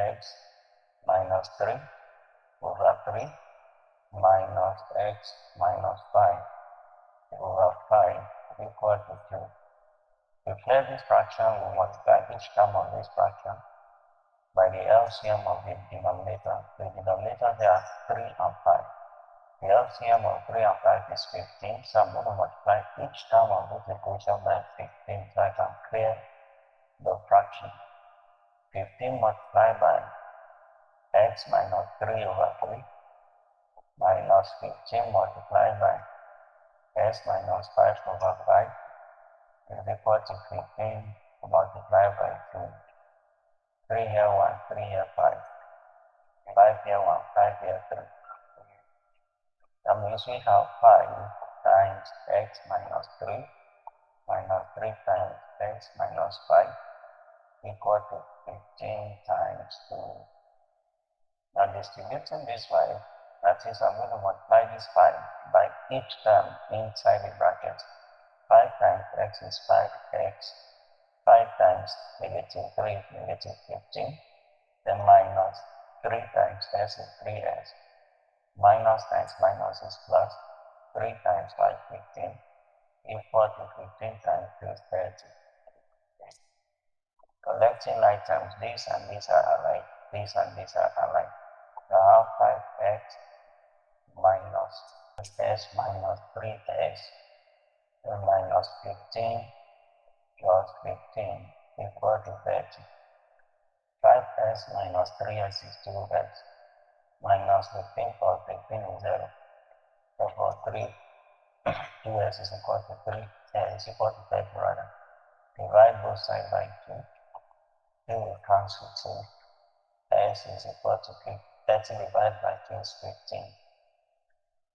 x minus 3 over 3 minus x minus 5 over 5 equal to 2. To clear this fraction, we multiply each term of this fraction by the LCM of the denominator. The denominator here are 3 and 5. The LCM of 3 and 5 is 15, so I'm going to multiply each term of this equation by 15 so I can clear the fraction. 15 multiplied by x minus 3 over 3 minus 15 multiplied by x minus 5 over 5 is equal to 15 multiplied by 2. 3 here 1, 3 here 5. 5 here 1, 5 here 3. That means we have 5 times x minus 3 minus 3 times x minus 5 equal to 15 times 2. Now distributing this 5, that is, I'm going to multiply this 5 by each term inside the bracket. 5 times x is 5x. 5 times negative 3 is negative 15. Then minus 3 times s is 3s. Minus times minus is plus. 3 times 5 is 15. Equal to 15 times 2 is 30. Collecting items, these and these are alike. These and these are alike. So I have 5x minus s minus 3s. Then minus 15 plus 15 equal to 30. 5s minus 3s is 2s. Minus 15 plus 15 is 0. Therefore 2s is equal to 3, is equal to 30 rather. Divide both sides by 2. 2 will cancel 2. S is equal to 30 divided by 2 is 15.